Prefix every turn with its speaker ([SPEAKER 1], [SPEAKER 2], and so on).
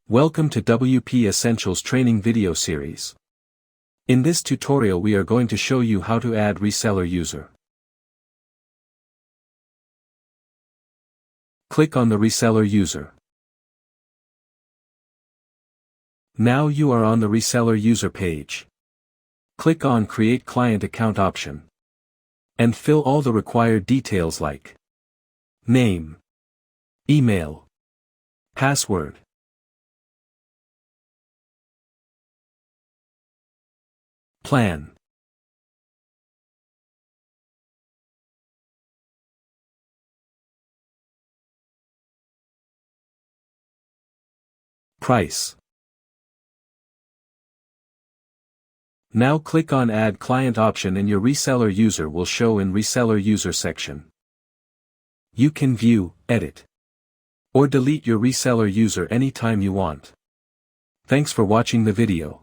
[SPEAKER 1] Welcome to WP Essentials training video series. In this tutorial we are going to show you how to add reseller user. Click on the reseller user. Now you are on the reseller user page. Click on Create Client Account option. And fill all the required details like name, email, password, plan, price. Now click on Add Client option and your reseller user will show in Reseller User section. You can view, edit, or delete your reseller user anytime you want. Thanks for watching the video.